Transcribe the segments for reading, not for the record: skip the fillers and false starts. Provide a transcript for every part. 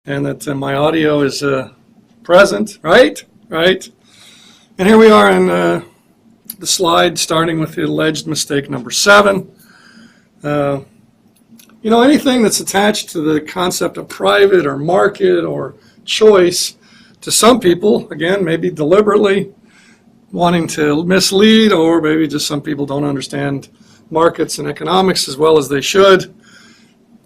and that my audio is present, right? Right. And here we are in the slide starting with the alleged mistake number 7. You know, anything that's attached to the concept of private or market or choice, to some people, again, maybe deliberately wanting to mislead, or maybe just some people don't understand markets and economics as well as they should.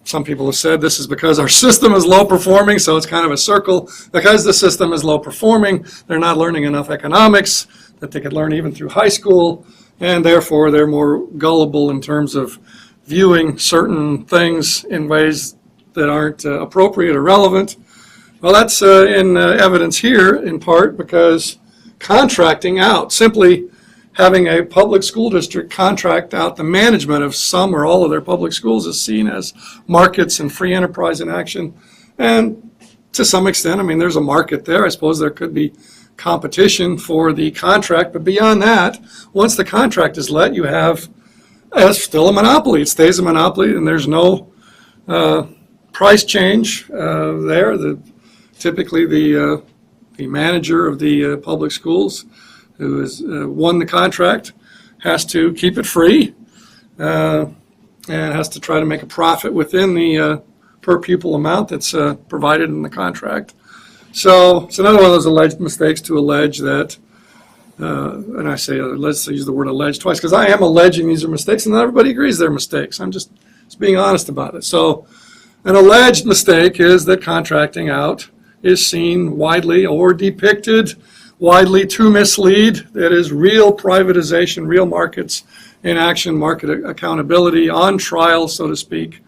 Some people have said this is because our system is low performing, so it's kind of a circle. Because the system is low performing, they're not learning enough economics that they could learn even through high school, and therefore they're more gullible in terms of viewing certain things in ways that aren't appropriate or relevant. Well, that's in evidence here in part because contracting out, simply having a public school district contract out the management of some or all of their public schools is seen as markets and free enterprise in action. And to some extent, I mean, there's a market there. I suppose there could be competition for the contract, but beyond that, once the contract is let, you have it's still a monopoly. It stays a monopoly, and there's no price change there. Typically, the manager of the public schools who has won the contract has to keep it free and has to try to make a profit within the per pupil amount that's provided in the contract. So it's another one of those alleged mistakes to allege that. And I say, let's use the word alleged twice, because I am alleging these are mistakes, and not everybody agrees they're mistakes. I'm just being honest about it. So an alleged mistake is that contracting out is seen widely or depicted widely to mislead. That is real privatization, real markets in action, market accountability on trial, so to speak.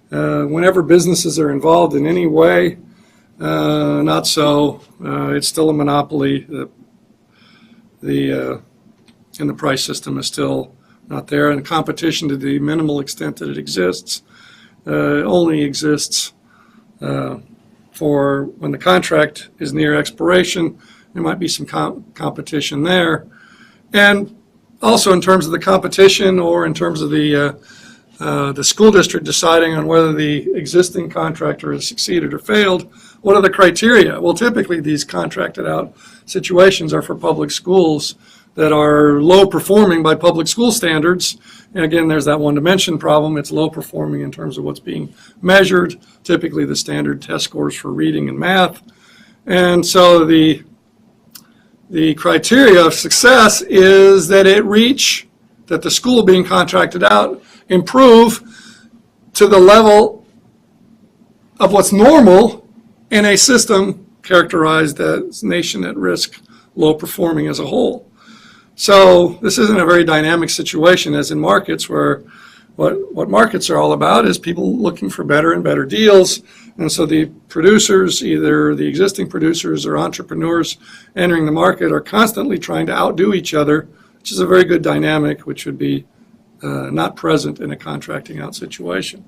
Whenever businesses are involved in any way, not so. It's still a monopoly. And the price system is still not there, and competition, to the minimal extent that it exists, only exists for when the contract is near expiration. There might be some competition there, and also in terms of the competition, or in terms of the school district deciding on whether the existing contractor has succeeded or failed. What are the criteria? Well, typically these contracted out situations are for public schools that are low performing by public school standards. And again, there's that one-dimension problem. It's low performing in terms of what's being measured, typically the standard test scores for reading and math. And so the criteria of success is that that the school being contracted out improve to the level of what's normal in a system characterized as nation at risk, low performing as a whole. So this isn't a very dynamic situation as in markets, where what markets are all about is people looking for better and better deals. And so the producers, either the existing producers or entrepreneurs entering the market, are constantly trying to outdo each other, which is a very good dynamic, which would be not present in a contracting out situation.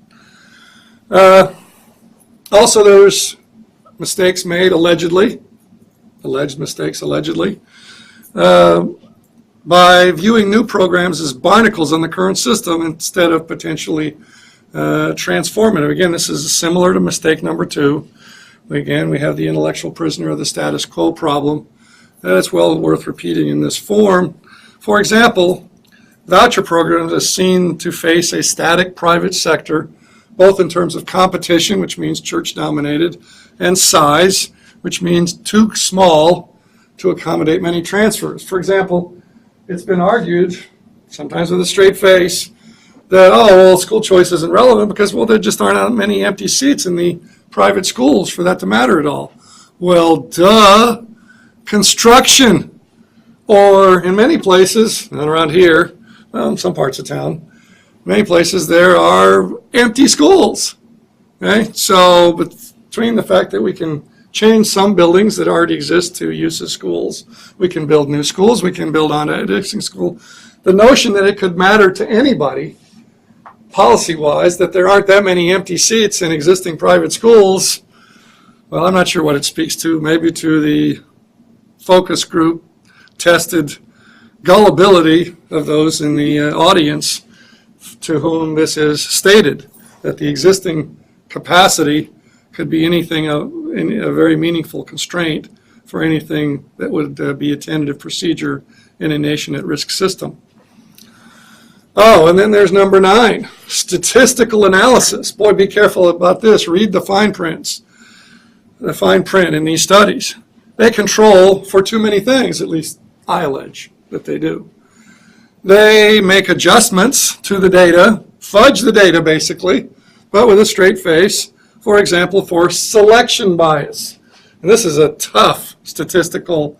Also, there's mistakes made allegedly, alleged mistakes allegedly, by viewing new programs as barnacles on the current system instead of potentially transformative. Again, this is similar to mistake number 2. Again, we have the intellectual prisoner of the status quo problem. That's well worth repeating in this form. For example, voucher programs are seen to face a static private sector, both in terms of competition, which means church-dominated, and size, which means too small to accommodate many transfers. For example, it's been argued, sometimes with a straight face, that, oh, well, school choice isn't relevant because, well, there just aren't that many empty seats in the private schools for that to matter at all. Well, duh. Construction, or in many places, not around here, well, in some parts of town, many places there are empty schools. Okay, so between the fact that we can change some buildings that already exist to use as schools, we can build new schools, we can build on an existing school, the notion that it could matter to anybody, policy-wise, that there aren't that many empty seats in existing private schools, well, I'm not sure what it speaks to. Maybe to the focus group tested gullibility of those in the audience to whom this is stated, that the existing capacity could be anything, a very meaningful constraint for anything that would be a tentative procedure in a nation at risk system. Oh, and then there's number 9, statistical analysis. Boy, be careful about this. Read the fine prints, the fine print in these studies. They control for too many things, at least I allege that they do. They make adjustments to the data, fudge the data basically, but with a straight face. For example, for selection bias. And this is a tough statistical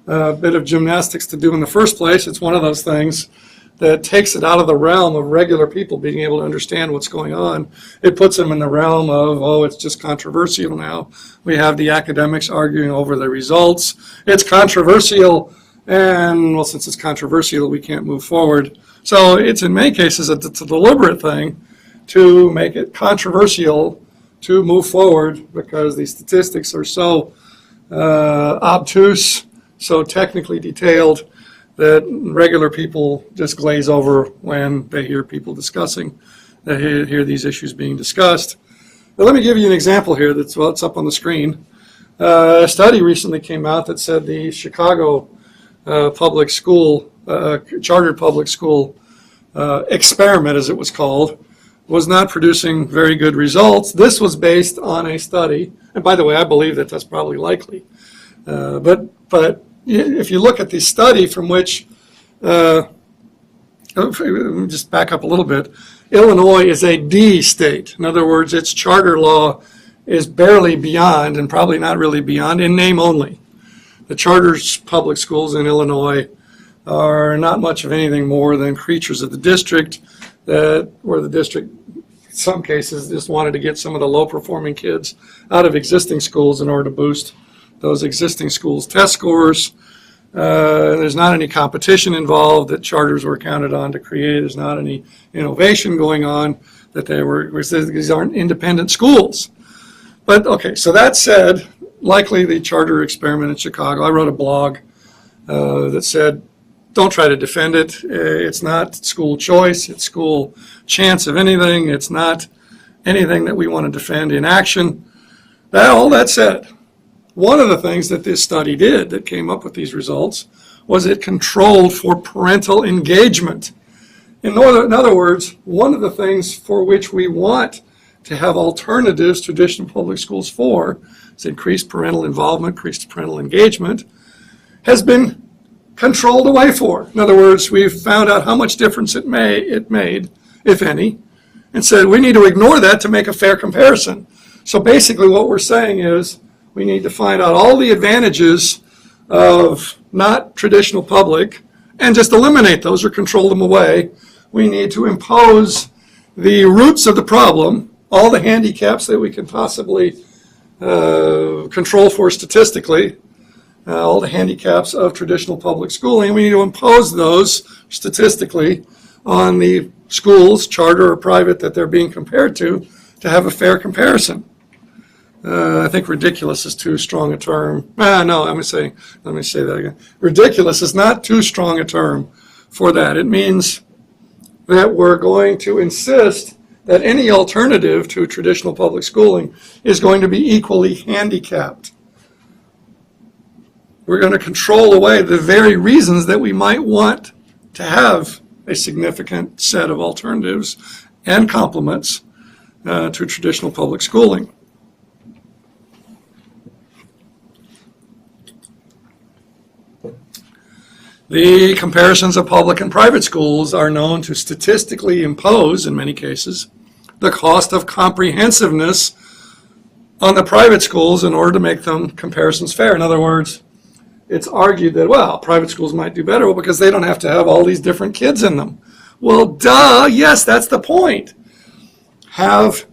bit of gymnastics to do in the first place. It's one of those things that takes it out of the realm of regular people being able to understand what's going on. It puts them in the realm of, oh, it's just controversial now. We have the academics arguing over the results. It's controversial, and, well, since it's controversial, we can't move forward. So it's, in many cases, it's a deliberate thing to make it controversial to move forward because the statistics are so obtuse, so technically detailed, that regular people just glaze over when they hear people discussing, they hear these issues being discussed. But let me give you an example here that's, well, it's up on the screen. A study recently came out that said the Chicago public school, chartered public school experiment, as it was called, was not producing very good results. This was based on a study, and by the way, I believe that that's probably likely. But if you look at the study from which, let me just back up a little bit, Illinois is a D state. In other words, its charter law is barely beyond, and probably not really beyond, in name only. The charter public schools in Illinois are not much of anything more than creatures of the district, where the district, in some cases, just wanted to get some of the low-performing kids out of existing schools in order to boost those existing schools' test scores. There's not any competition involved that charters were counted on to create. There's not any innovation going on that these aren't independent schools. But okay, so that said, likely the charter experiment in Chicago, I wrote a blog that said, don't try to defend it. It's not school choice. It's school chance of anything. It's not anything that we want to defend in action. All that said, one of the things that this study did that came up with these results was it controlled for parental engagement. In other words, one of the things for which we want to have alternatives, traditional public schools for, is increased parental involvement, increased parental engagement, has been controlled away for. In other words, we've found out how much difference it made, if any, and said we need to ignore that to make a fair comparison. So basically what we're saying is we need to find out all the advantages of not traditional public and just eliminate those or control them away. We need to impose the roots of the problem, all the handicaps that we can possibly control for statistically, all the handicaps of traditional public schooling. We need to impose those statistically on the schools, charter or private, that they're being compared to have a fair comparison. I think ridiculous is too strong a term. No, let me say that again. Ridiculous is not too strong a term for that. It means that we're going to insist that any alternative to traditional public schooling is going to be equally handicapped. We're going to control away the very reasons that we might want to have a significant set of alternatives and complements to traditional public schooling. The comparisons of public and private schools are known to statistically impose, in many cases, the cost of comprehensiveness on the private schools in order to make them comparisons fair. In other words, it's argued that, well, private schools might do better because they don't have to have all these different kids in them. Well, duh, yes, that's the point. Have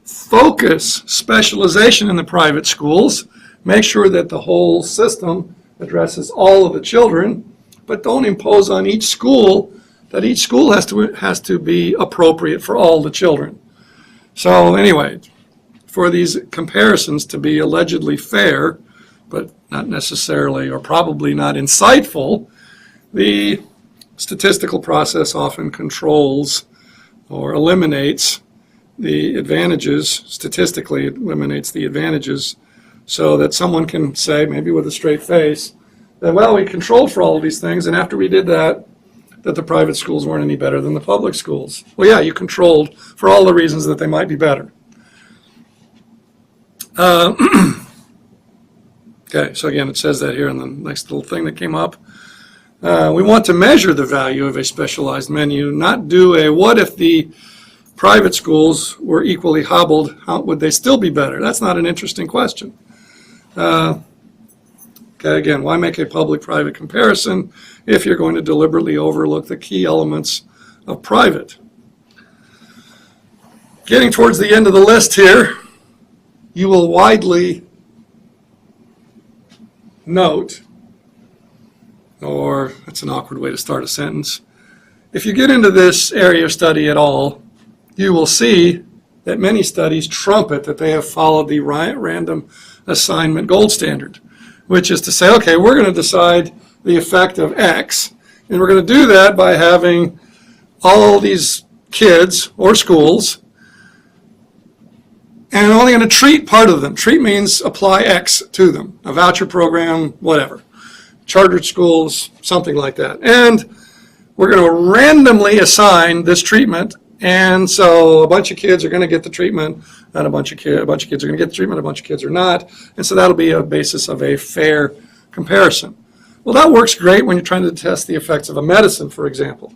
focus, specialization in the private schools, make sure that the whole system addresses all of the children, but don't impose on each school that each school has to be appropriate for all the children. So anyway, for these comparisons to be allegedly fair, but not necessarily or probably not insightful, the statistical process often controls or eliminates the advantages, statistically it eliminates the advantages, so that someone can say, maybe with a straight face, that, well, we controlled for all of these things, and after we did that, that the private schools weren't any better than the public schools. Well, yeah, you controlled for all the reasons that they might be better. Okay, so again, it says that here in the next little thing that came up. We want to measure the value of a specialized menu, not do a what if the private schools were equally hobbled, how would they still be better? That's not an interesting question. Okay, again, why make a public-private comparison if you're going to deliberately overlook the key elements of private? Getting towards the end of the list here, you will widely note, or that's an awkward way to start a sentence, if you get into this area of study at all, you will see that many studies trumpet that they have followed the random assignment gold standard, which is to say, okay, we're going to decide the effect of X, and we're going to do that by having all these kids or schools, and I'm only going to treat part of them. Treat means apply X to them, a voucher program, whatever. Chartered schools, something like that. And we're going to randomly assign this treatment, and so a bunch of kids are going to get the treatment, and a bunch of kids are going to get the treatment, a bunch of kids are not, and so that'll be a basis of a fair comparison. Well, that works great when you're trying to test the effects of a medicine, for example.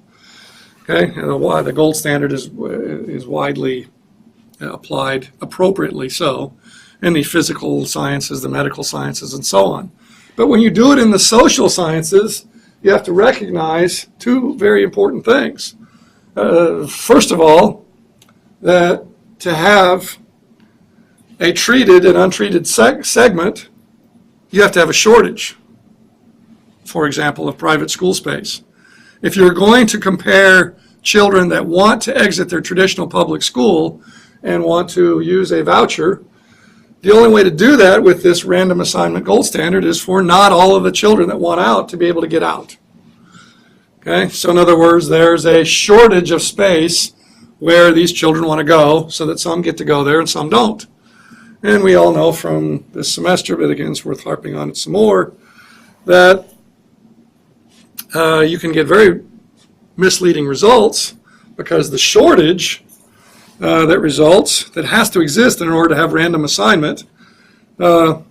Okay, and the gold standard is widely applied, appropriately so, in the physical sciences, the medical sciences, and so on. But when you do it in the social sciences, you have to recognize two very important things. First of all, that to have a treated and untreated segment, you have to have a shortage, for example, of private school space. If you're going to compare children that want to exit their traditional public school and want to use a voucher, the only way to do that with this random assignment gold standard is for not all of the children that want out to be able to get out. Okay, so in other words, there's a shortage of space where these children want to go, so that some get to go there and some don't. And we all know from this semester, but again, it's worth harping on it some more, that you can get very misleading results because the shortage that results, that has to exist in order to have random assignment. Do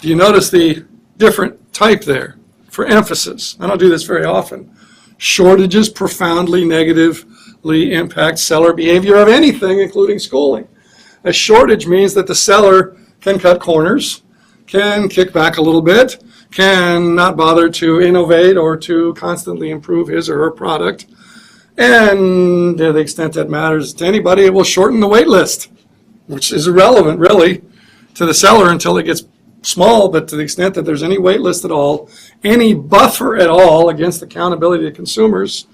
you notice the different type there for emphasis? I don't do this very often. Shortages profoundly negatively impact seller behavior of anything, including schooling. A shortage means that the seller can cut corners, can kick back a little bit, can not bother to innovate or to constantly improve his or her product. And to the extent that matters to anybody, it will shorten the wait list, which is irrelevant, really, to the seller until it gets small. But to the extent that there's any wait list at all, any buffer at all against accountability to consumers,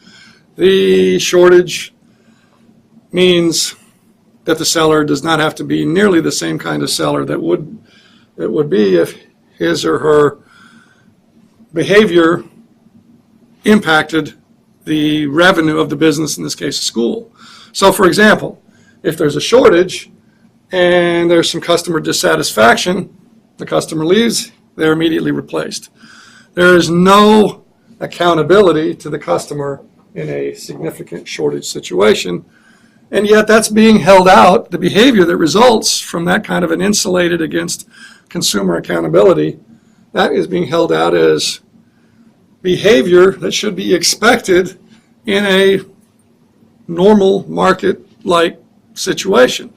the shortage means that the seller does not have to be nearly the same kind of seller that would be if his or her behavior impacted the revenue of the business, in this case, a school. So, for example, if there's a shortage and there's some customer dissatisfaction, the customer leaves, they're immediately replaced. There is no accountability to the customer in a significant shortage situation, and yet that's being held out. The behavior that results from that kind of an insulated against consumer accountability, that is being held out as behavior that should be expected in a normal market-like situation,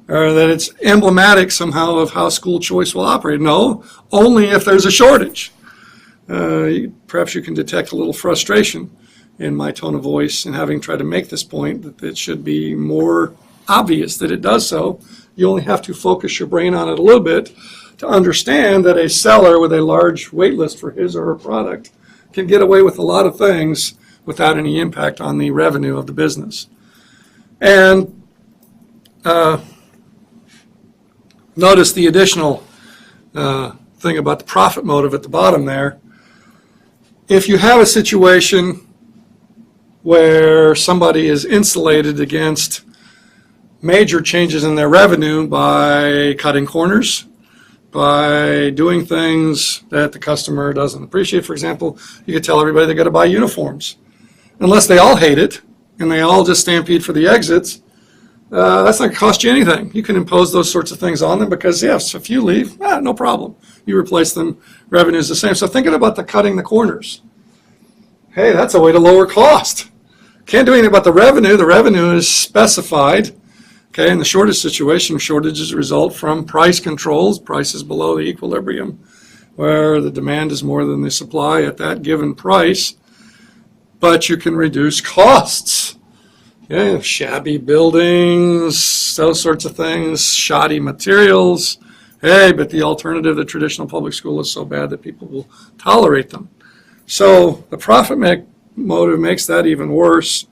or that it's emblematic somehow of how school choice will operate. No, only if there's a shortage. Perhaps you can detect a little frustration in my tone of voice in having tried to make this point, that it should be more obvious that it does so. You only have to focus your brain on it a little bit to understand that a seller with a large wait list for his or her product can get away with a lot of things without any impact on the revenue of the business. And notice the additional thing about the profit motive at the bottom there. If you have a situation where somebody is insulated against major changes in their revenue by cutting corners, by doing things that the customer doesn't appreciate. For example, you could tell everybody they got to buy uniforms. Unless they all hate it and they all just stampede for the exits, that's not going to cost you anything. You can impose those sorts of things on them because, yes, if you leave, no problem. You replace them, revenue is the same. So thinking about the cutting the corners, hey, that's a way to lower cost. Can't do anything about the revenue. The revenue is specified. Okay, in the shortage situation, shortages result from price controls, prices below the equilibrium, where the demand is more than the supply at that given price, but you can reduce costs. Yeah, shabby buildings, those sorts of things, shoddy materials. Hey, but the alternative, the traditional public school, is so bad that people will tolerate them. So the profit motive makes that even worse,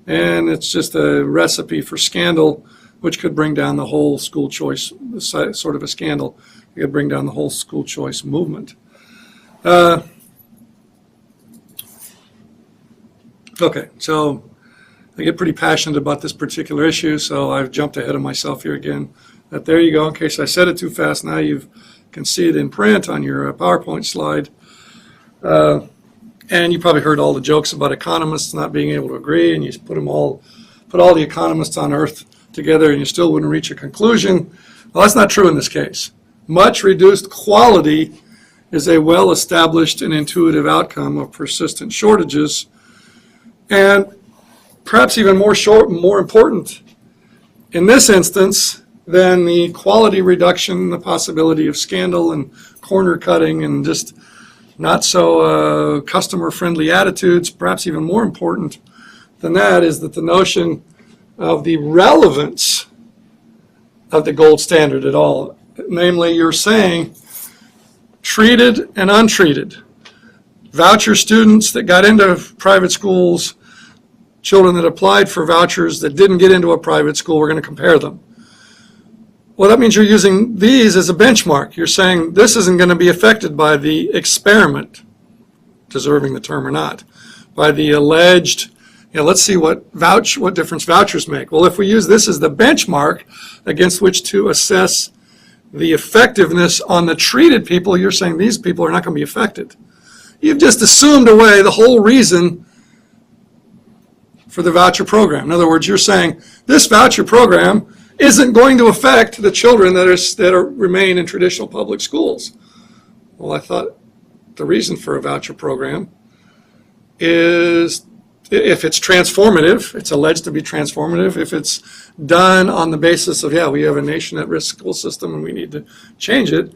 and it's just a recipe for scandal, which could bring down the whole school choice, sort of a scandal. It could bring down the whole school choice movement. Okay, so I get pretty passionate about this particular issue, so I've jumped ahead of myself here again. But there you go. In case I said it too fast, now you can see it in print on your PowerPoint slide. And you probably heard all the jokes about economists not being able to agree, and you put all the economists on earth together and you still wouldn't reach a conclusion. Well, that's not true in this case. Much reduced quality is a well-established and intuitive outcome of persistent shortages, and perhaps even more important in this instance than the quality reduction, the possibility of scandal and corner cutting and just not so customer-friendly attitudes. Perhaps even more important than that is that the notion of the relevance of the gold standard at all. Namely, you're saying treated and untreated. Voucher students that got into private schools, children that applied for vouchers that didn't get into a private school, we're going to compare them. Well, that means you're using these as a benchmark. You're saying this isn't going to be affected by the experiment, deserving the term or not, by the alleged, let's see what difference vouchers make. Well, if we use this as the benchmark against which to assess the effectiveness on the treated people, you're saying these people are not going to be affected. You've just assumed away the whole reason for the voucher program. In other words, you're saying this voucher program isn't going to affect the children that remain in traditional public schools. Well, I thought the reason for a voucher program is if it's transformative, it's alleged to be transformative, if it's done on the basis of, we have a nation at risk school system and we need to change it.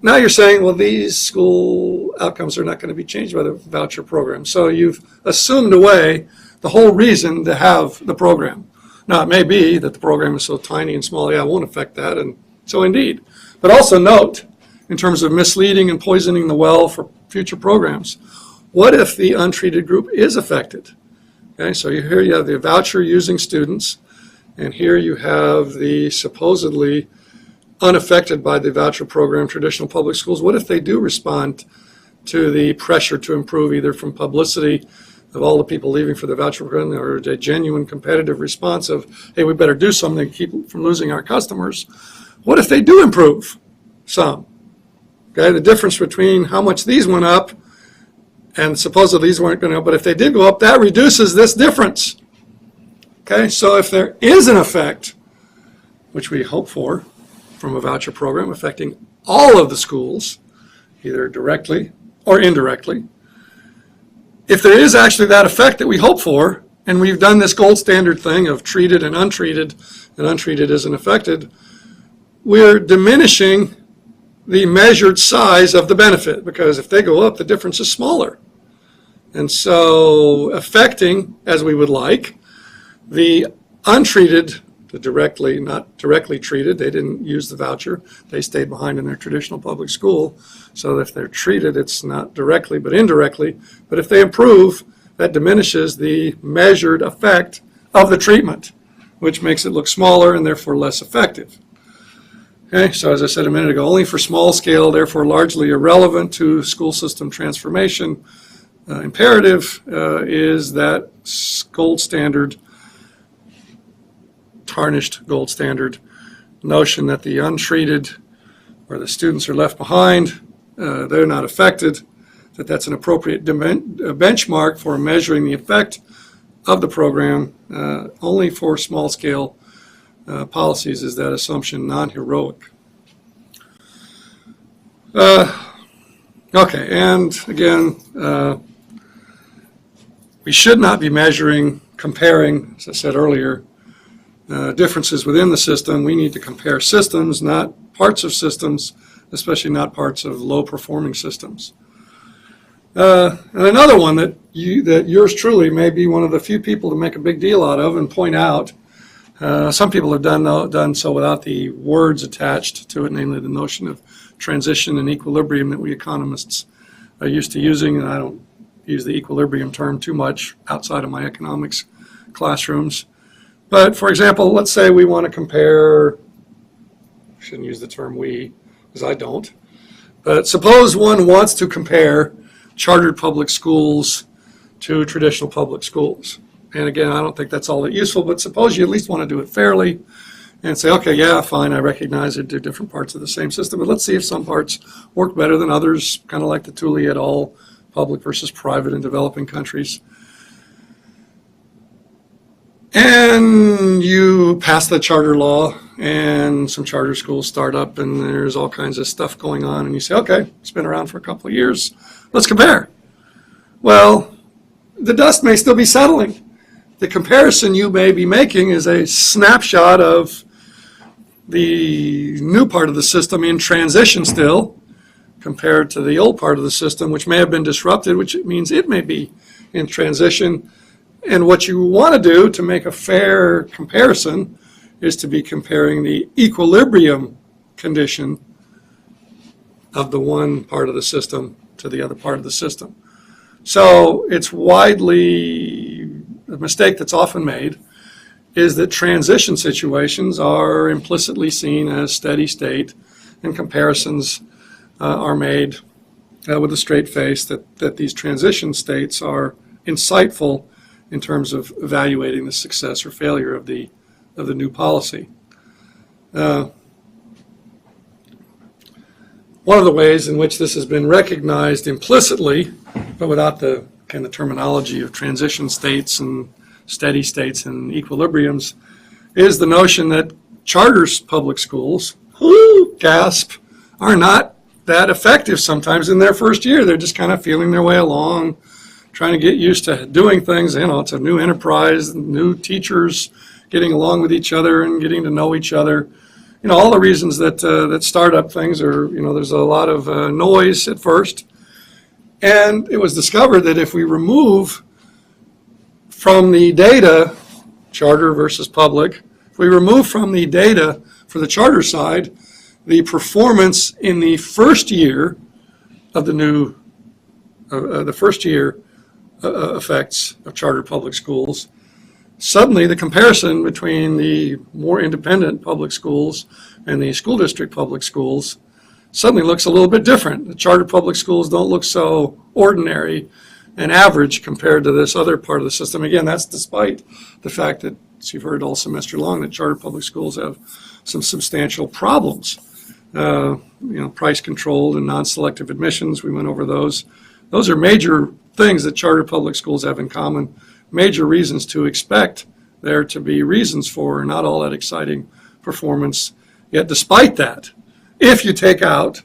Now you're saying, well, these school outcomes are not going to be changed by the voucher program. So you've assumed away the whole reason to have the program. Now, it may be that the program is so tiny and small, it won't affect that, and so indeed. But also note, in terms of misleading and poisoning the well for future programs, what if the untreated group is affected? Okay, so here you have the voucher using students, and here you have the supposedly unaffected by the voucher program traditional public schools. What if they do respond to the pressure to improve, either from publicity of all the people leaving for the voucher program, or a genuine competitive response of, hey, we better do something to keep from losing our customers? What if they do improve some? Okay, the difference between how much these went up and supposedly these weren't going to go, but if they did go up, that reduces this difference. Okay, so if there is an effect, which we hope for, from a voucher program affecting all of the schools, either directly or indirectly, if there is actually that effect that we hope for, and we've done this gold standard thing of treated and untreated isn't affected, we're diminishing the measured size of the benefit, because if they go up, the difference is smaller. And so affecting, as we would like, the untreated, not directly treated, they didn't use the voucher, they stayed behind in their traditional public school. So if they're treated, it's not directly but indirectly. But if they improve, that diminishes the measured effect of the treatment, which makes it look smaller and therefore less effective. Okay, so as I said a minute ago, only for small scale, therefore largely irrelevant to school system transformation, imperative is that gold standard, tarnished gold standard notion that the untreated or the students are left behind, they're not affected, that's an appropriate benchmark for measuring the effect of the program. Only for small-scale policies is that assumption non-heroic. Okay, and again, we should not be comparing, as I said earlier, differences within the system. We need to compare systems, not parts of systems, especially not parts of low-performing systems. And another one that yours truly may be one of the few people to make a big deal out of and point out. Some people have done so without the words attached to it, namely the notion of transition and equilibrium that we economists are used to using, and I don't use the equilibrium term too much outside of my economics classrooms. But for example, let's say we want to compare, I shouldn't use the term we, because I don't, but suppose one wants to compare chartered public schools to traditional public schools. And again, I don't think that's all that useful, but suppose you at least want to do it fairly and say, okay, yeah, fine, I recognize it, they're different parts of the same system, but let's see if some parts work better than others, kind of like the Thule et al., public versus private in developing countries. And you pass the charter law, and some charter schools start up, and there's all kinds of stuff going on, and you say, okay, it's been around for a couple of years, let's compare. Well, the dust may still be settling. The comparison you may be making is a snapshot of the new part of the system in transition still, compared to the old part of the system, which may have been disrupted, which means it may be in transition. And what you want to do to make a fair comparison is to be comparing the equilibrium condition of the one part of the system to the other part of the system. So it's widely, a mistake that's often made is that transition situations are implicitly seen as steady state, and comparisons are made with a straight face that these transition states are insightful in terms of evaluating the success or failure of the new policy. One of the ways in which this has been recognized implicitly, but without the kind of terminology of transition states and steady states and equilibriums, is the notion that charter public schools, gasp, are not that effective sometimes in their first year. They're just kind of feeling their way along, trying to get used to doing things. You know, it's a new enterprise, new teachers getting along with each other and getting to know each other. You know, all the reasons that startup things are, you know, there's a lot of noise at first. And it was discovered that if we remove from the data, charter versus public, if we remove from the data for the charter side, the performance in the first year of the new, the first year effects of charter public schools, suddenly the comparison between the more independent public schools and the school district public schools suddenly looks a little bit different. The charter public schools don't look so ordinary and average compared to this other part of the system. Again, that's despite the fact that, as you've heard all semester long, that charter public schools have some substantial problems. You know, price controlled and non-selective admissions, we went over those. Those are major things that charter public schools have in common, major reasons to expect there to be reasons for not all that exciting performance. Yet despite that, if you take out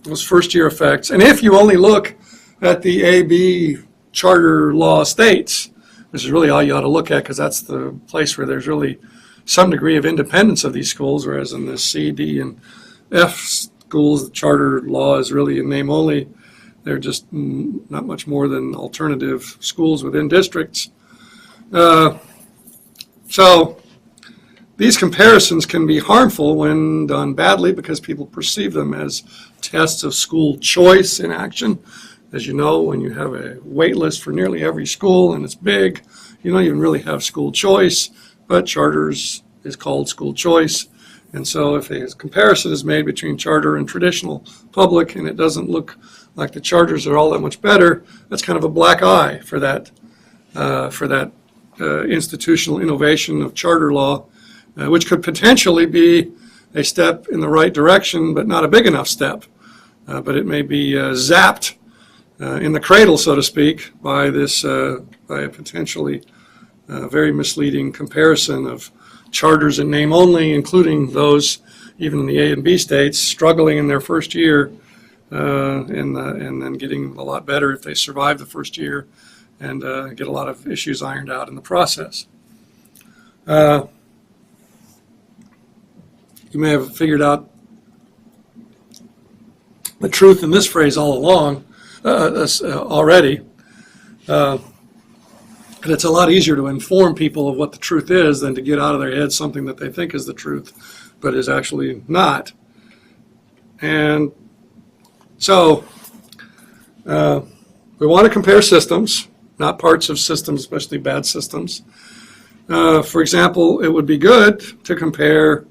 those first year effects, and if you only look at the AB charter law states, which is really all you ought to look at, because that's the place where there's really some degree of independence of these schools, whereas in the C, D, and F schools, the charter law is really in name only. They're just not much more than alternative schools within districts. So these comparisons can be harmful when done badly because people perceive them as tests of school choice in action. As you know, when you have a wait list for nearly every school and it's big, you don't even really have school choice, but charters is called school choice. And so if a comparison is made between charter and traditional public and it doesn't look like the charters are all that much better, that's kind of a black eye for that institutional innovation of charter law, which could potentially be a step in the right direction, but not a big enough step. But it may be zapped in the cradle, so to speak, by by a potentially very misleading comparison of charters in name only, including those even in the A and B states struggling in their first year, and then getting a lot better if they survive the first year and get a lot of issues ironed out in the process. You may have figured out the truth in this phrase all along already. And it's a lot easier to inform people of what the truth is than to get out of their head something that they think is the truth, but is actually not. And so we want to compare systems, not parts of systems, especially bad systems. For example, it would be good to compare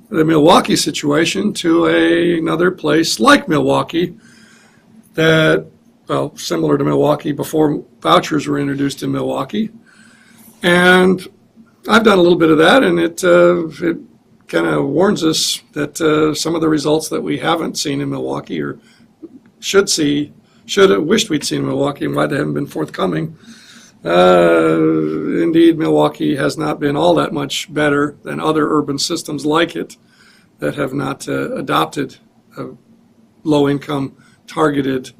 the Milwaukee situation to another place like Milwaukee that, well, similar to Milwaukee before vouchers were introduced in Milwaukee. And I've done a little bit of that, and it kind of warns us that some of the results that we haven't seen in Milwaukee or should have wished we'd seen in Milwaukee and why they haven't been forthcoming. Indeed, Milwaukee has not been all that much better than other urban systems like it that have not adopted a low-income, targeted,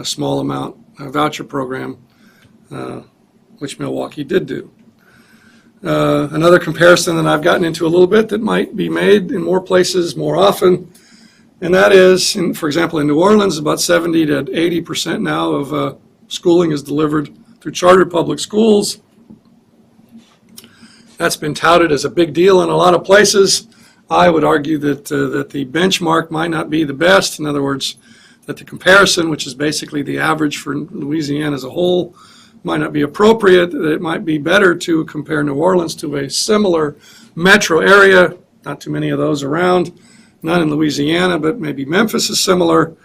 small amount voucher program, which Milwaukee did do. Another comparison that I've gotten into a little bit that might be made in more places more often, and that is, for example, in New Orleans, about 70 to 80% now of schooling is delivered through charter public schools. That's been touted as a big deal in a lot of places. I would argue that the benchmark might not be the best. In other words, that the comparison, which is basically the average for Louisiana as a whole, might not be appropriate. That it might be better to compare New Orleans to a similar metro area, not too many of those around, none in Louisiana, but maybe Memphis is similar,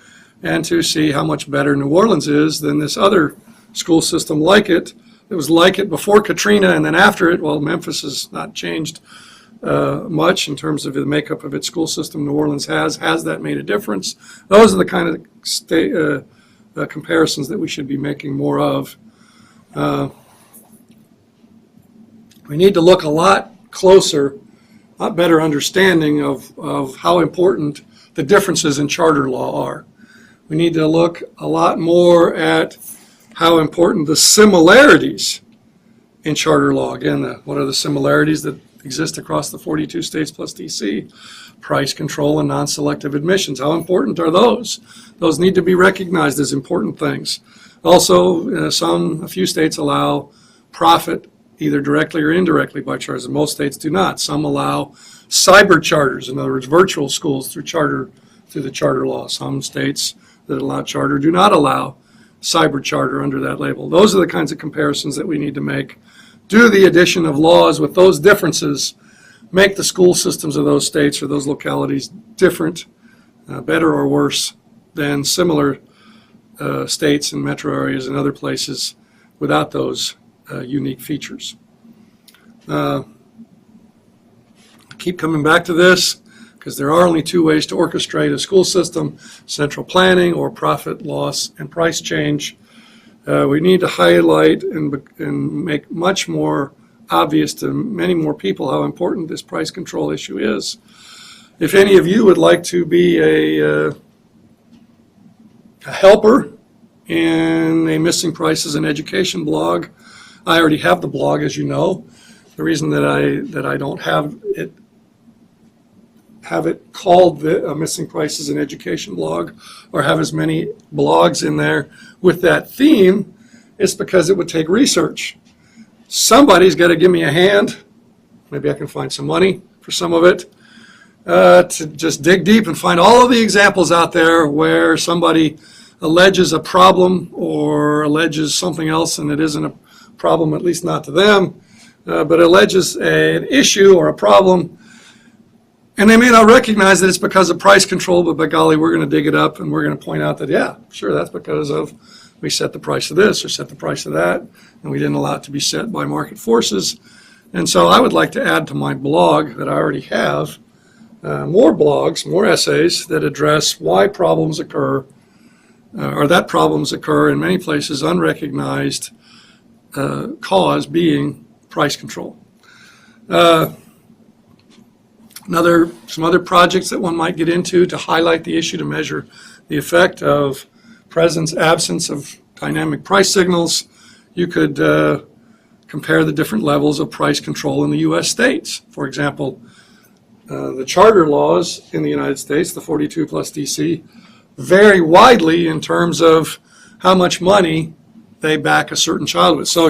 and to see how much better New Orleans is than this other school system like it. It was like it before Katrina, and then after it, well, Memphis has not changed much in terms of the makeup of its school system. New Orleans has. Has that made a difference? Those are the kind of comparisons that we should be making more of. We need to look a lot closer, a lot better understanding of how important the differences in charter law are. We need to look a lot more at how important the similarities in charter law. Again, what are the similarities that exist across the 42 states plus DC? Price control and non-selective admissions. How important are those? Those need to be recognized as important things. Also, a few states allow profit either directly or indirectly by charters. Most states do not. Some allow cyber charters, in other words, virtual schools through the charter law. Some states that allow charter do not allow cyber charter under that label. Those are the kinds of comparisons that we need to make. Do the addition of laws with those differences make the school systems of those states or those localities different, better or worse than similar states and metro areas and other places without those unique features? Keep coming back to this because there are only two ways to orchestrate a school system: central planning or profit, loss, and price change. We need to highlight and make much more obvious to many more people how important this price control issue is. If any of you would like to be a helper in a Missing Prices in Education blog, I already have the blog, as you know. The reason that I don't have it called the Missing Prices in Education blog or have as many blogs in there with that theme is because it would take research. Somebody's got to give me a hand. Maybe I can find some money for some of it to just dig deep and find all of the examples out there where somebody alleges a problem or alleges something else and it isn't a problem, at least not to them, but alleges an issue or a problem And they may not recognize that it's because of price control, but by golly, we're going to dig it up and we're going to point out that, yeah, sure, that's because of we set the price of this or set the price of that, and we didn't allow it to be set by market forces. And so I would like to add to my blog that I already have more blogs, more essays that address why problems occur, or that problems occur in many places unrecognized, cause being price control. Some other projects that one might get into to highlight the issue, to measure the effect of presence, absence of dynamic price signals. You could compare the different levels of price control in the U.S. states. For example, the charter laws in the United States, the 42 plus DC, vary widely in terms of how much money they back a certain child with. So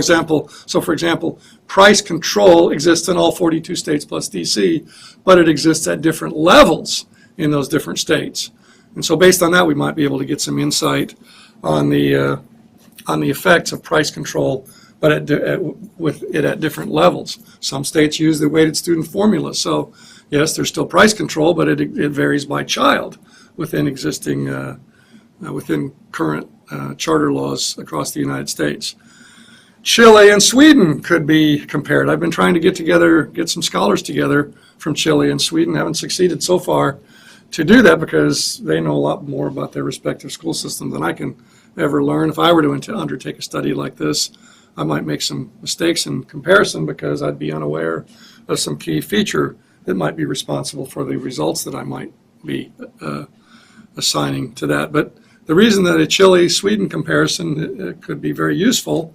for example, price control exists in all 42 states plus DC, but it exists at different levels in those different states. And so based on that, we might be able to get some insight on the effects of price control, but with it at different levels. Some states use the weighted student formula. So yes, there's still price control, but it varies by child within existing, within current charter laws across the United States. Chile and Sweden could be compared. I've been trying to get some scholars together from Chile and Sweden. Haven't succeeded so far to do that because they know a lot more about their respective school systems than I can ever learn. If I were to undertake a study like this, I might make some mistakes in comparison because I'd be unaware of some key feature that might be responsible for the results that I might be assigning to that. But the reason that a Chile-Sweden comparison could be very useful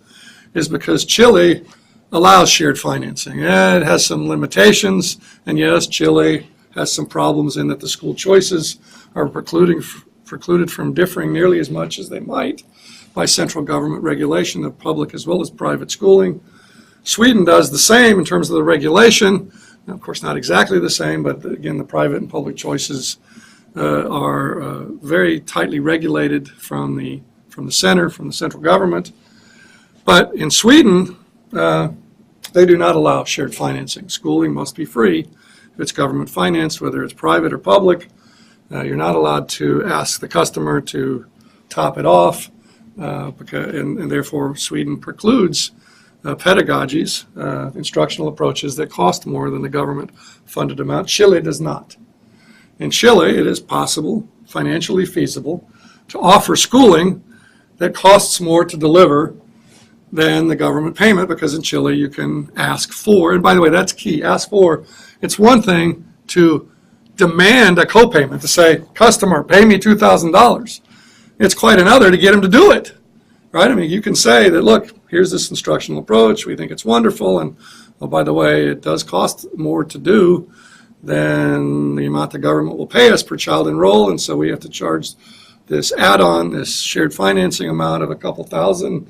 is because Chile allows shared financing. It has some limitations, and yes, Chile has some problems in that the school choices are precluded from differing nearly as much as they might by central government regulation of public as well as private schooling. Sweden does the same in terms of the regulation. Now, of course, not exactly the same, but again, the private and public choices are very tightly regulated from the center, from the central government. But in Sweden, they do not allow shared financing. Schooling must be free. If it's government financed, whether it's private or public, you're not allowed to ask the customer to top it off, and therefore Sweden precludes pedagogies, instructional approaches that cost more than the government-funded amount. Chile does not. In Chile, it is possible, financially feasible, to offer schooling that costs more to deliver than the government payment, because in Chile you can ask for, and by the way, that's key, ask for. It's one thing to demand a copayment, to say, customer, pay me $2,000. It's quite another to get him to do it, right? I mean, you can say that, look, here's this instructional approach, we think it's wonderful, and oh, by the way, it does cost more to do than the amount the government will pay us per child enroll, and so we have to charge this add-on, this shared financing amount of a couple thousand.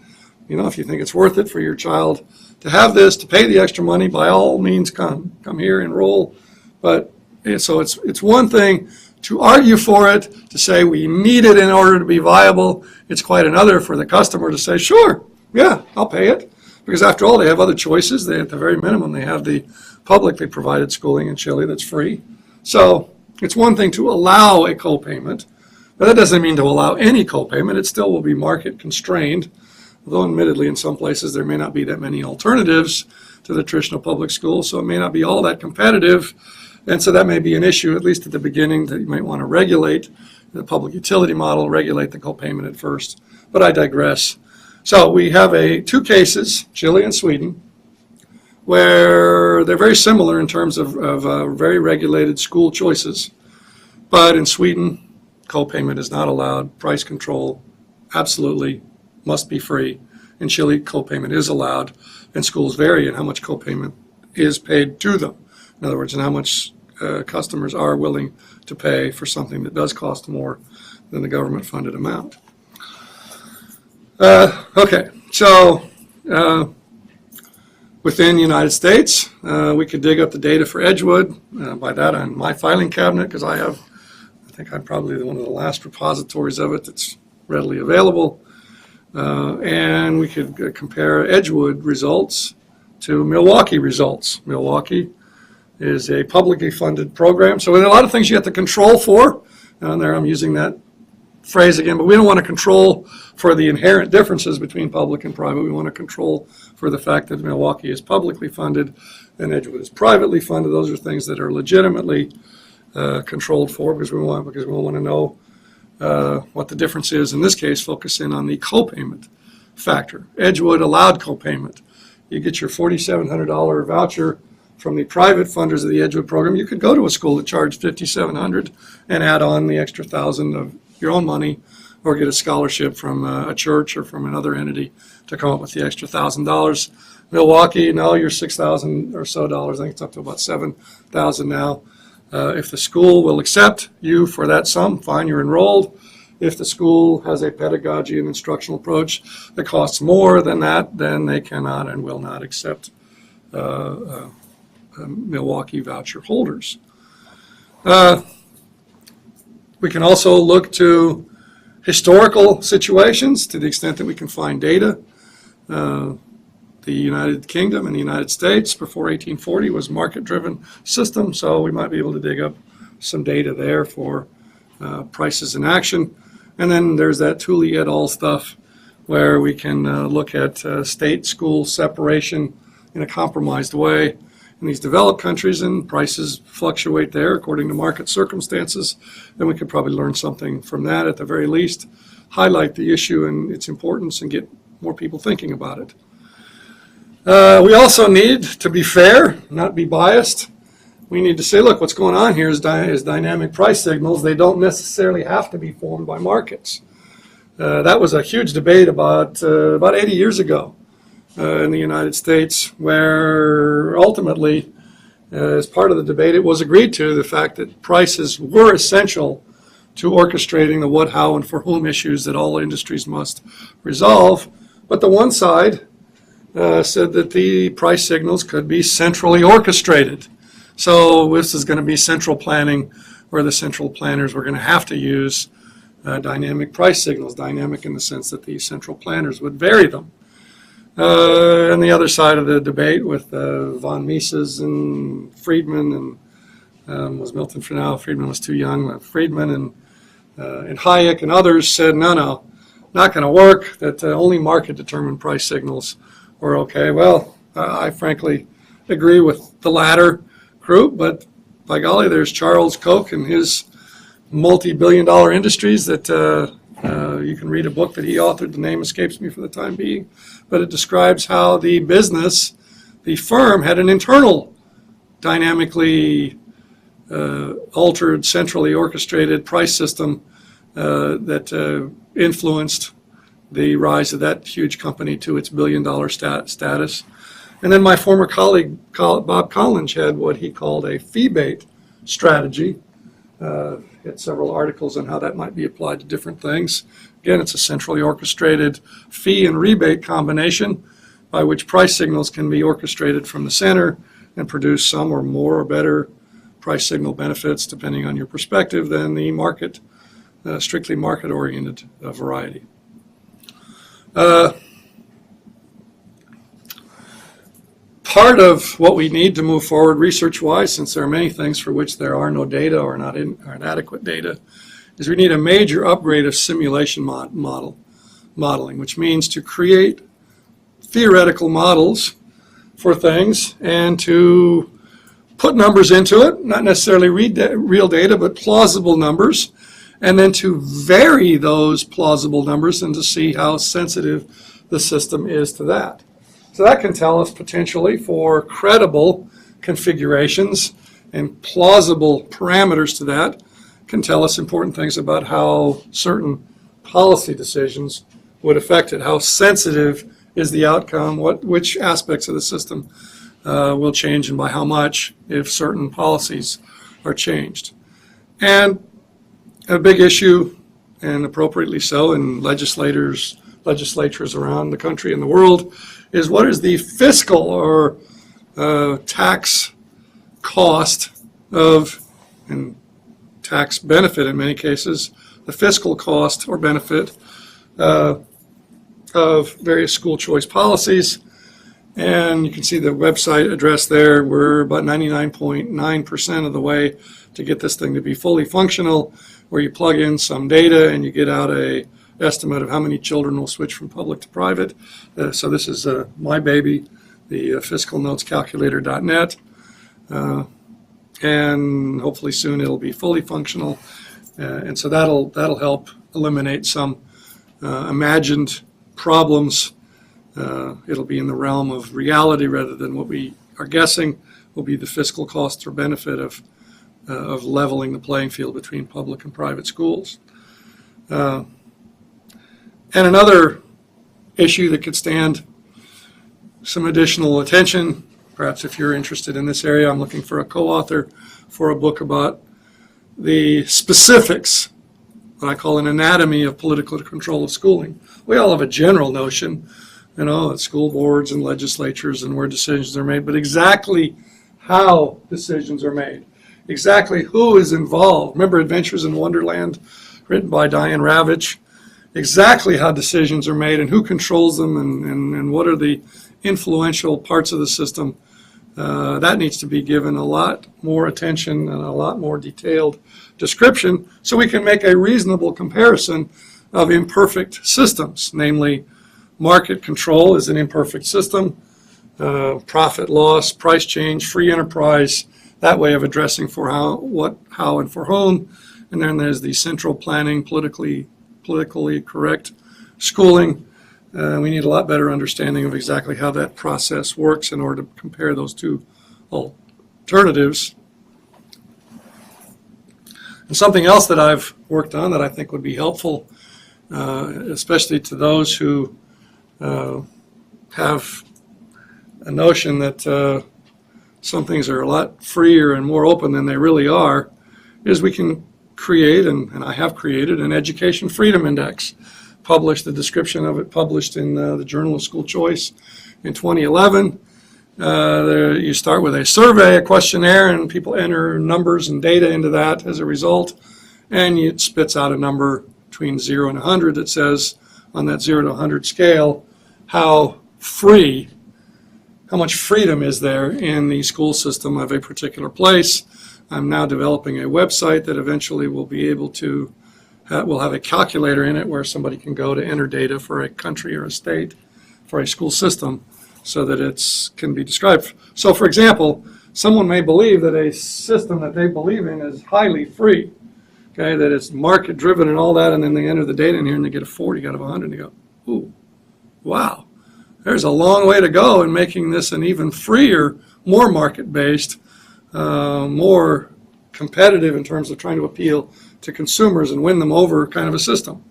You know, if you think it's worth it for your child to have this, to pay the extra money, by all means come here, enroll. But so it's one thing to argue for it, to say we need it in order to be viable. It's quite another for the customer to say, sure, yeah, I'll pay it. Because after all, they have other choices. They, at the very minimum, they have the publicly provided schooling in Chile that's free. So it's one thing to allow a copayment, but that doesn't mean to allow any copayment. It still will be market constrained, although admittedly in some places there may not be that many alternatives to the traditional public school, so it may not be all that competitive. And so that may be an issue, at least at the beginning, that you might want to regulate the public utility model, regulate the copayment at first. But I digress. So we have two cases, Chile and Sweden, where they're very similar in terms of very regulated school choices. But in Sweden, copayment is not allowed. Price control absolutely must be free. In Chile, copayment is allowed, and schools vary in how much copayment is paid to them. In other words, in how much customers are willing to pay for something that does cost more than the government-funded amount. Okay, so within the United States, we could dig up the data for Edgewood. By that, on my filing cabinet, because I think I'm probably one of the last repositories of it that's readily available. And we could compare Edgewood results to Milwaukee results. Milwaukee is a publicly funded program. So there are a lot of things you have to control for. And there I'm using that phrase again, but we don't want to control for the inherent differences between public and private. We want to control for the fact that Milwaukee is publicly funded and Edgewood is privately funded. Those are things that are legitimately controlled for because we want to know what the difference is. In this case, focus in on the copayment factor. Edgewood allowed copayment. You get your $4,700 voucher from the private funders of the Edgewood program. You could go to a school that charged $5,700 and add on the extra $1,000 of your own money, or get a scholarship from a church or from another entity to come up with the extra $1,000. Milwaukee, no, you're $6,000 or so dollars. I think it's up to about $7,000 now. If the school will accept you for that sum, fine, you're enrolled. If the school has a pedagogy and instructional approach that costs more than that, then they cannot and will not accept Milwaukee voucher holders. We can also look to historical situations to the extent that we can find data. The United Kingdom and the United States before 1840 was market-driven system, so we might be able to dig up some data there for prices in action. And then there's that Tooley et al. Stuff where we can look at state-school separation in a compromised way in these developed countries, and prices fluctuate there according to market circumstances. Then we could probably learn something from that at the very least, highlight the issue and its importance and get more people thinking about it. We also need to be fair, not be biased. We need to say, look, what's going on here is dynamic price signals. They don't necessarily have to be formed by markets. That was a huge debate about 80 years ago in the United States, where ultimately, as part of the debate, it was agreed to the fact that prices were essential to orchestrating the what, how, and for whom issues that all industries must resolve. But the one side said that the price signals could be centrally orchestrated. So this is going to be central planning, where the central planners were going to have to use dynamic price signals, dynamic in the sense that the central planners would vary them. And the other side of the debate with von Mises and Friedman and was Milton Friedman? Friedman was too young. Friedman and Hayek and others said, no, not going to work, that only market-determined price signals were okay. Well, I frankly agree with the latter group, but by golly, there's Charles Koch and his multi-billion-dollar industries that you can read a book that he authored. The name escapes me for the time being, but it describes how the business, the firm, had an internal, dynamically altered, centrally orchestrated price system that influenced the rise of that huge company to its billion-dollar status. And then my former colleague, Bob Collins, had what he called a fee-bait strategy. He had several articles on how that might be applied to different things. Again, it's a centrally orchestrated fee and rebate combination by which price signals can be orchestrated from the center and produce some or more or better price signal benefits, depending on your perspective, than the market, strictly market-oriented variety. Part of what we need to move forward research-wise, since there are many things for which there are no data or not inadequate data, is we need a major upgrade of simulation modeling, which means to create theoretical models for things and to put numbers into it, not necessarily real data, but plausible numbers, and then to vary those plausible numbers and to see how sensitive the system is to that. So that can tell us potentially for credible configurations and plausible parameters to that, can tell us important things about how certain policy decisions would affect it, how sensitive is the outcome, which aspects of the system will change and by how much if certain policies are changed. And a big issue, and appropriately so, in legislatures around the country and the world, is what is the fiscal or tax cost of, and tax benefit in many cases, the fiscal cost or benefit of various school choice policies. And you can see the website address there. We're about 99.9% of the way to get this thing to be fully functional, where you plug in some data and you get out a estimate of how many children will switch from public to private. So this is my baby, the fiscalnotescalculator.net. And hopefully soon it'll be fully functional. And so that'll help eliminate some imagined problems. It'll be in the realm of reality rather than what we are guessing will be the fiscal cost or benefit of leveling the playing field between public and private schools. And another issue that could stand some additional attention, perhaps if you're interested in this area, I'm looking for a co-author for a book about the specifics, what I call an anatomy of political control of schooling. We all have a general notion, at school boards and legislatures and where decisions are made, but exactly how decisions are made, exactly who is involved. Remember Adventures in Wonderland, written by Diane Ravitch? Exactly how decisions are made and who controls them and what are the influential parts of the system. That needs to be given a lot more attention and a lot more detailed description so we can make a reasonable comparison of imperfect systems, namely market control is an imperfect system, profit loss, price change, free enterprise, that way of addressing for how, and for whom. And then there's the central planning, politically correct schooling. We need a lot better understanding of exactly how that process works in order to compare those two alternatives. And something else that I've worked on that I think would be helpful, especially to those who have a notion that some things are a lot freer and more open than they really are, is we can create, and I have created, an Education Freedom Index. Published, the description of it published in the Journal of School Choice in 2011. You start with a survey, a questionnaire, and people enter numbers and data into that as a result, and it spits out a number between 0 and 100 that says, on that 0 to 100 scale, how much freedom is there in the school system of a particular place. I'm now developing a website that eventually will be able to will have a calculator in it where somebody can go to enter data for a country or a state, for a school system, so that it can be described. So, for example, someone may believe that a system that they believe in is highly free, okay, that it's market-driven and all that, and then they enter the data in here and they get a 40 out of 100, and they go, ooh, wow, there's a long way to go in making this an even freer, more market-based, more competitive in terms of trying to appeal to consumers and win them over kind of a system.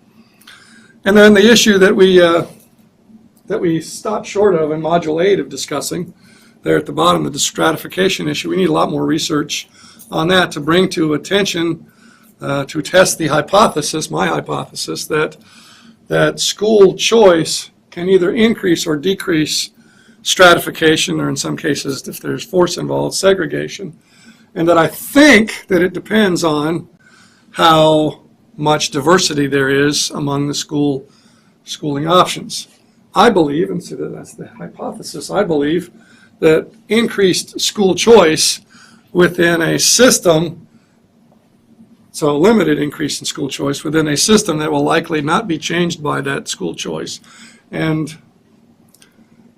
And then the issue that we stopped short of in Module 8 of discussing, there at the bottom, the stratification issue, we need a lot more research on that to bring to attention, to test the hypothesis, my hypothesis, that school choice can either increase or decrease stratification, or in some cases, if there's force involved, segregation. And that I think that it depends on how much diversity there is among the schooling options. I believe, and so that's the hypothesis, I believe that increased school choice within a system, so a limited increase in school choice within a system that will likely not be changed by that school choice. And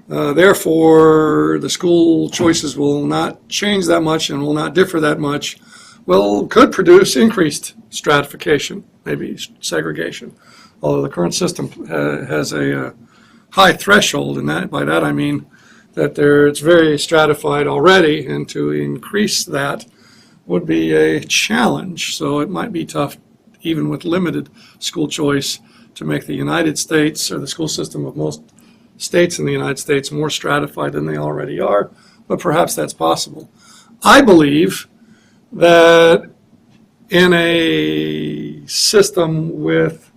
therefore, the school choices will not change that much and will not differ that much. Well, could produce increased stratification, maybe segregation. Although the current system has a high threshold, and by that I mean that it's very stratified already, and to increase that would be a challenge. So it might be tough, even with limited school choice, to make the United States, or the school system of most states in the United States, more stratified than they already are, but perhaps that's possible. I believe that in a system with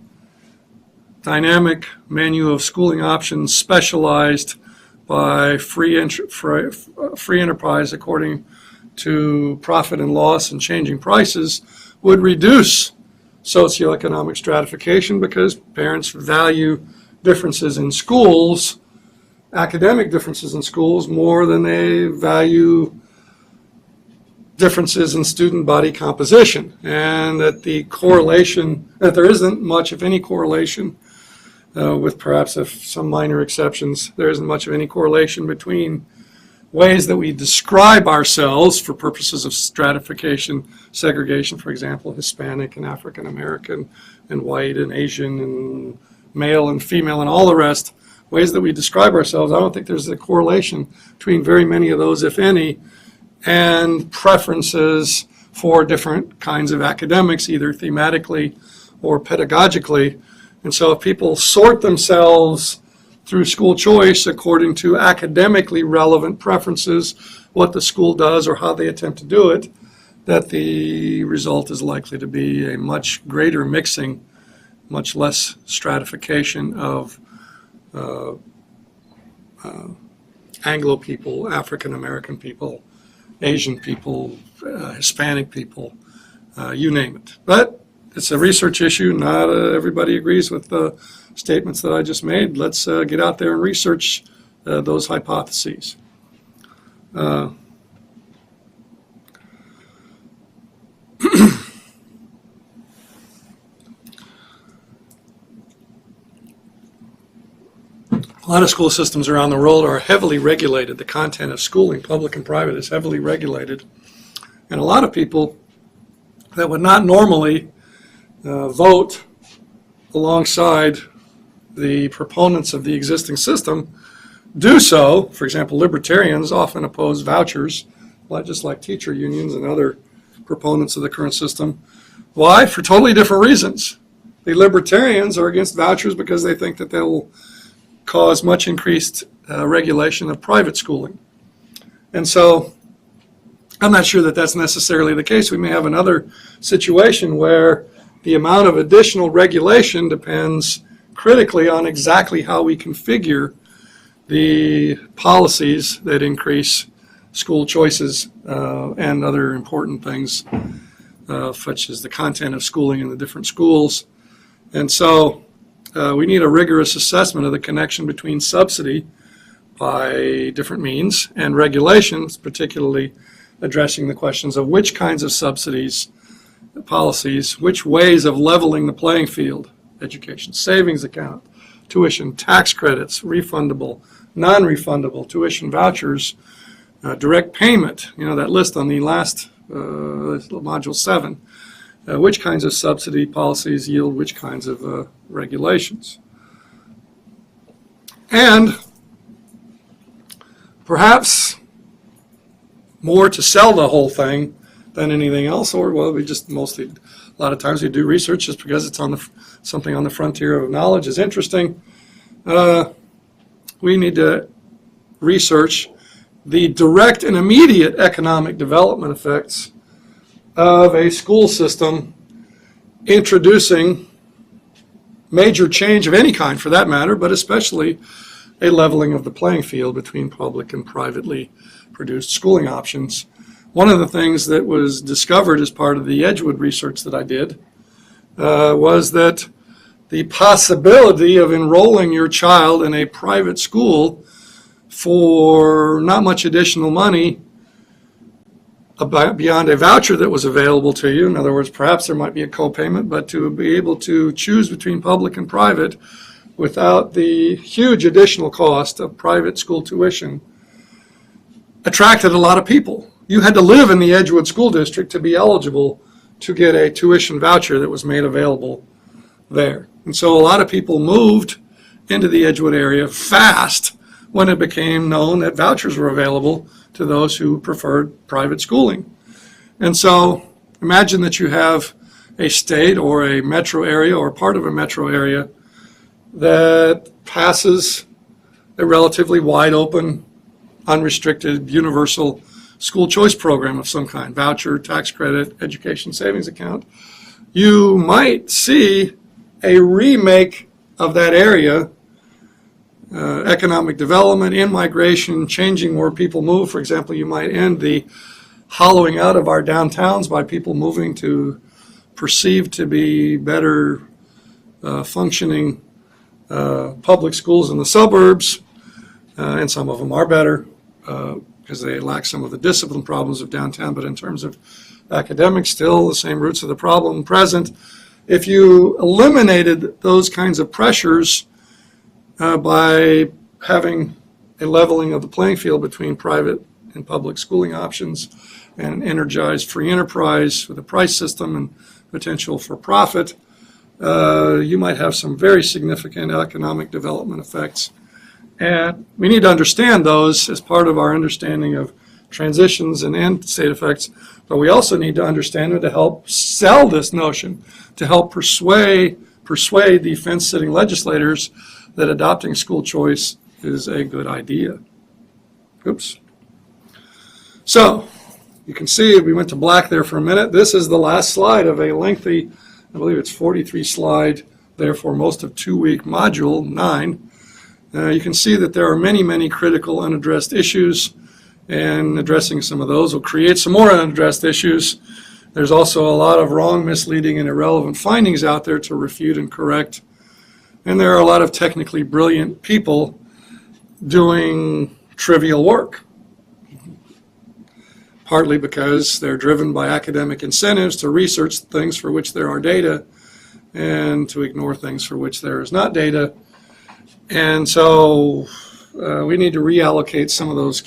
dynamic menu of schooling options specialized by free enterprise according to profit and loss and changing prices, would reduce socioeconomic stratification because parents value differences in schools academic differences in schools more than they value differences in student body composition, and that that there isn't much, if any, correlation, with perhaps some minor exceptions, there isn't much of any correlation between ways that we describe ourselves for purposes of stratification, segregation, for example, Hispanic and African American and white and Asian and male and female and all the rest, ways that we describe ourselves. I don't think there's a correlation between very many of those, if any, and preferences for different kinds of academics, either thematically or pedagogically. And so if people sort themselves through school choice according to academically relevant preferences, what the school does or how they attempt to do it, that the result is likely to be a much greater mixing, much less stratification of Anglo people, African American people, Asian people, Hispanic people, you name it. But it's a research issue. Not everybody agrees with the statements that I just made. Let's get out there and research those hypotheses. A lot of school systems around the world are heavily regulated. The content of schooling, public and private, is heavily regulated. And a lot of people that would not normally vote alongside the proponents of the existing system do so. For example, libertarians often oppose vouchers, just like teacher unions and other proponents of the current system. Why? For totally different reasons. The libertarians are against vouchers because they think that they will cause much increased regulation of private schooling. And so I'm not sure that that's necessarily the case. We may have another situation where the amount of additional regulation depends critically on exactly how we configure the policies that increase school choices and other important things, such as the content of schooling in the different schools. And so we need a rigorous assessment of the connection between subsidy by different means and regulations, particularly addressing the questions of which kinds of subsidies, policies, which ways of leveling the playing field, education savings account, tuition tax credits, refundable, non-refundable, tuition vouchers, direct payment, that list on the last module 7. Which kinds of subsidy policies yield which kinds of regulations. And perhaps more to sell the whole thing than anything else, or well, we just mostly, a lot of times we do research just because it's on something on the frontier of knowledge is interesting. We need to research the direct and immediate economic development effects of a school system introducing major change of any kind, for that matter, but especially a leveling of the playing field between public and privately produced schooling options. One of the things that was discovered as part of the Edgewood research that I did was that the possibility of enrolling your child in a private school for not much additional money beyond a voucher that was available to you. In other words, perhaps there might be a co-payment, but to be able to choose between public and private without the huge additional cost of private school tuition attracted a lot of people. You had to live in the Edgewood School District to be eligible to get a tuition voucher that was made available there. And so a lot of people moved into the Edgewood area fast when it became known that vouchers were available to those who preferred private schooling. And so imagine that you have a state or a metro area or part of a metro area that passes a relatively wide open, unrestricted, universal school choice program of some kind, voucher, tax credit, education savings account. You might see a remake of that area, economic development, in-migration, changing where people move. For example, you might end the hollowing out of our downtowns by people moving to perceived to be better functioning public schools in the suburbs. and some of them are better because they lack some of the discipline problems of downtown, but in terms of academics, still the same roots of the problem present. If you eliminated those kinds of pressures by having a leveling of the playing field between private and public schooling options and energized free enterprise with a price system and potential for profit, you might have some very significant economic development effects. And we need to understand those as part of our understanding of transitions and end state effects, but we also need to understand it to help sell this notion, to help persuade the fence-sitting legislators that adopting school choice is a good idea. Oops. So, you can see we went to black there for a minute. This is the last slide of a lengthy, I believe it's 43 slide, therefore most of 2-week module 9. You can see that there are many, many critical unaddressed issues, and addressing some of those will create some more unaddressed issues. There's also a lot of wrong, misleading, and irrelevant findings out there to refute and correct. And there are a lot of technically brilliant people doing trivial work, partly because they're driven by academic incentives to research things for which there are data and to ignore things for which there is not data. And so we need to reallocate some of those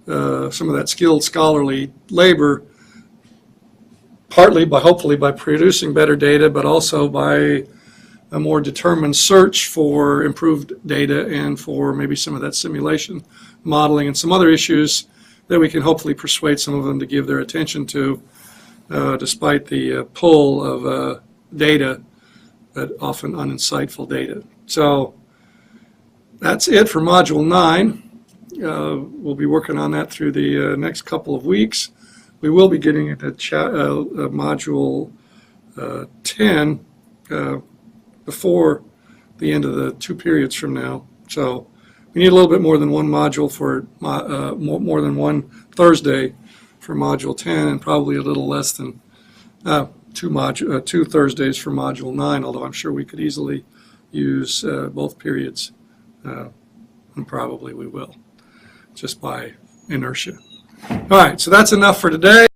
that skilled scholarly labor, partly by hopefully by producing better data, but also by a more determined search for improved data and for maybe some of that simulation modeling and some other issues that we can hopefully persuade some of them to give their attention to, despite the pull of data, but often uninsightful data. So that's it for Module 9. We'll be working on that through the next couple of weeks. We will be getting into Module 10 before the end of the 2 periods from now. So we need a little bit more than one module for more than one Thursday for Module 10, and probably a little less than 2 Thursdays for Module 9, although I'm sure we could easily use both periods, and probably we will, just by inertia. All right, so that's enough for today.